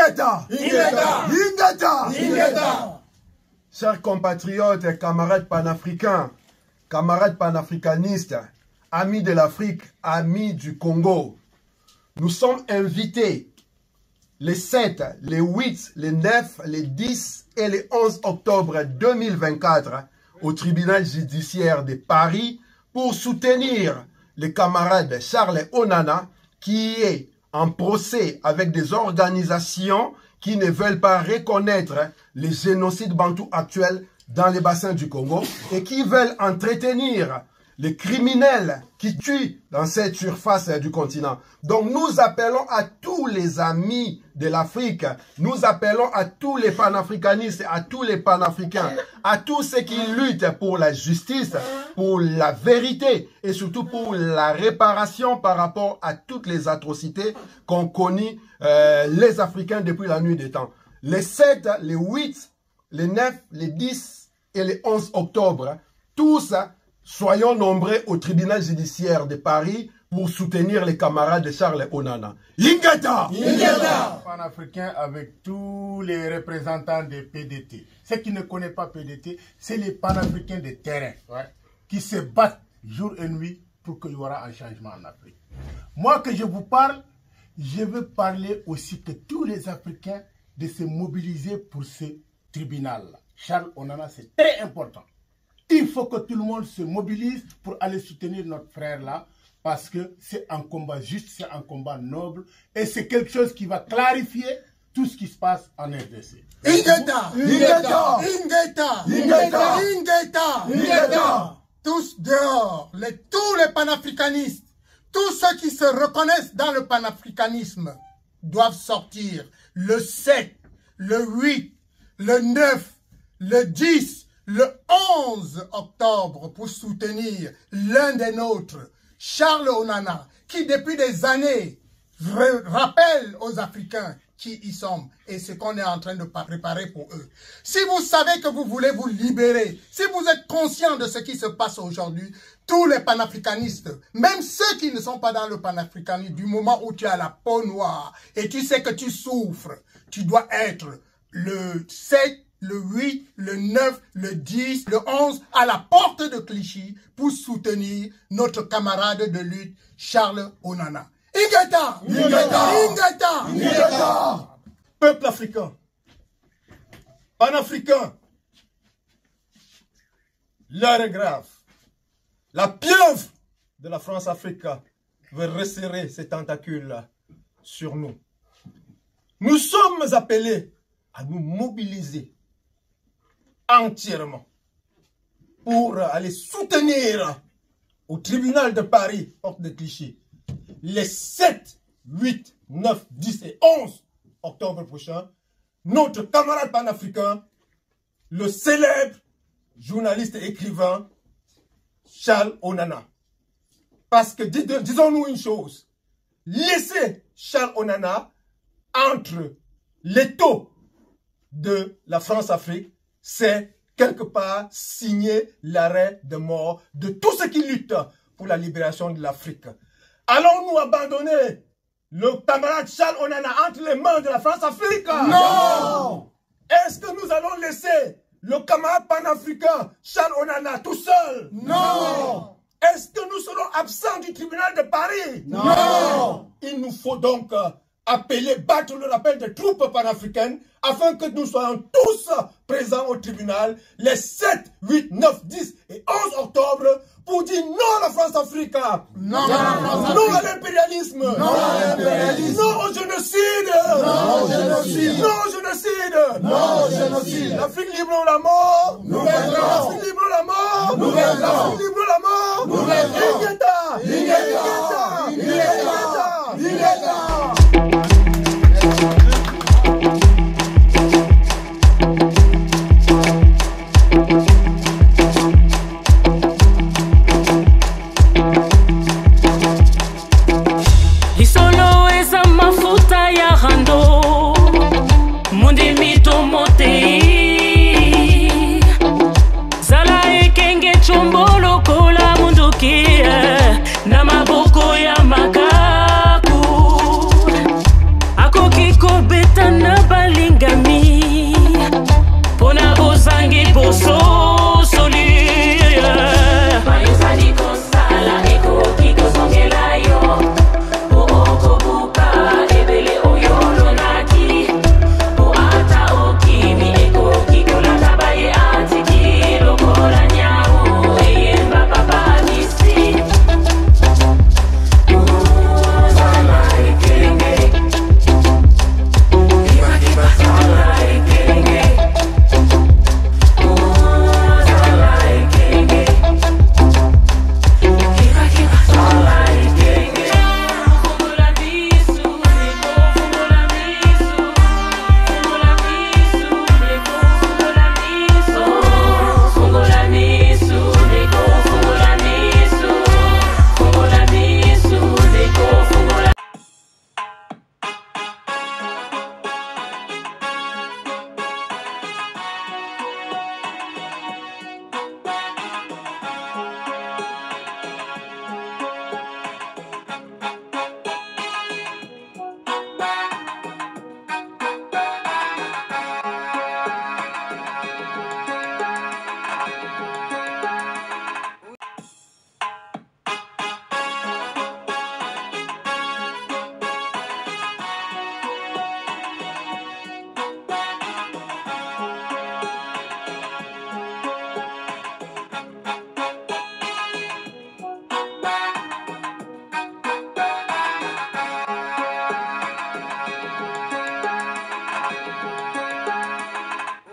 Ingeta! Ingeta! Ingeta! Ingeta! Chers compatriotes et camarades panafricains, camarades panafricanistes, amis de l'Afrique, amis du Congo, nous sommes invités les 7, les 8, les 9, les 10 et les 11 octobre 2024 au tribunal judiciaire de Paris pour soutenir le camarade Charles Onana qui est en procès avec des organisations qui ne veulent pas reconnaître les génocides bantous actuels dans les bassins du Congo et qui veulent entretenir les criminels qui tuent dans cette surface du continent. Donc nous appelons à tous les amis de l'Afrique, nous appelons à tous les panafricanistes, à tous les panafricains, à tous ceux qui luttent pour la justice, pour la vérité et surtout pour la réparation par rapport à toutes les atrocités qu'ont connues les Africains depuis la nuit des temps. Les 7, les 8, les 9, les 10 et les 11 octobre, tous soyons nombreux au tribunal judiciaire de Paris pour soutenir les camarades de Charles Onana. Ingeta! Ingeta! Panafricain avec tous les représentants des PDT. Ceux qui ne connaissent pas PDT, c'est les panafricains de terrain qui se battent jour et nuit pour qu'il y aura un changement en Afrique. Moi que je vous parle, je veux parler aussi que tous les Africains de se mobiliser pour ce tribunal-là. Charles Onana, c'est très important. Il faut que tout le monde se mobilise pour aller soutenir notre frère là, parce que c'est un combat juste, c'est un combat noble, et c'est quelque chose qui va clarifier tout ce qui se passe en RDC. Ingeta! Ingeta! Ingeta! Ingeta! Ingeta! Ingeta! Tous dehors, tous les panafricanistes, tous ceux qui se reconnaissent dans le panafricanisme doivent sortir le 7, le 8, le 9, le 10, le 11 octobre pour soutenir l'un des nôtres, Charles Onana, qui depuis des années rappelle aux Africains qui y sommes et ce qu'on est en train de préparer pour eux. Si vous savez que vous voulez vous libérer, si vous êtes conscient de ce qui se passe aujourd'hui, tous les panafricanistes, même ceux qui ne sont pas dans le panafricanisme, du moment où tu as la peau noire et tu sais que tu souffres, tu dois être le 7, le 8, le 9, le 10, le 11 à la porte de Clichy pour soutenir notre camarade de lutte Charles Onana. Ingeta! Ingeta! Ingeta! Ingeta! Peuple africain, panafricain, l'heure est grave. La pieuvre de la France-Afrique veut resserrer ses tentacules sur nous. Nous sommes appelés à nous mobiliser entièrement pour aller soutenir au tribunal de Paris, porte de Clichy, les 7, 8, 9, 10 et 11 octobre prochain, notre camarade panafricain, le célèbre journaliste et écrivain Charles Onana. Parce que, disons-nous une chose, laisser Charles Onana entre les taux de la France-Afrique, c'est quelque part signer l'arrêt de mort de tous ceux qui luttent pour la libération de l'Afrique. Allons-nous abandonner le camarade Charles Onana entre les mains de la France-Afrique? Non! Est-ce que nous allons laisser le camarade panafricain Charles Onana tout seul? Non! Est-ce que nous serons absents du tribunal de Paris? Non! Il nous faut donc appeler, battre le rappel des troupes panafricaines afin que nous soyons tous présents au tribunal les 7, 8, 9, 10 et 11 octobre pour dire non à la France-Afrique, Non à la France-Afrique, non à l'impérialisme, non à l'impérialisme, non au génocide, non au génocide, non au génocide, non au génocide. L'Afrique libre ou la mort, Nous viendrons. l'Afrique libre ou la mort, Nous viendrons. l'Afrique libre ou la mort, Nous viendrons. Ingeta, Ingeta, Ingeta, Ingeta, Ingeta. Isolo eza mafuta ya rando mundi mitomote zala ekenge chombolo liboso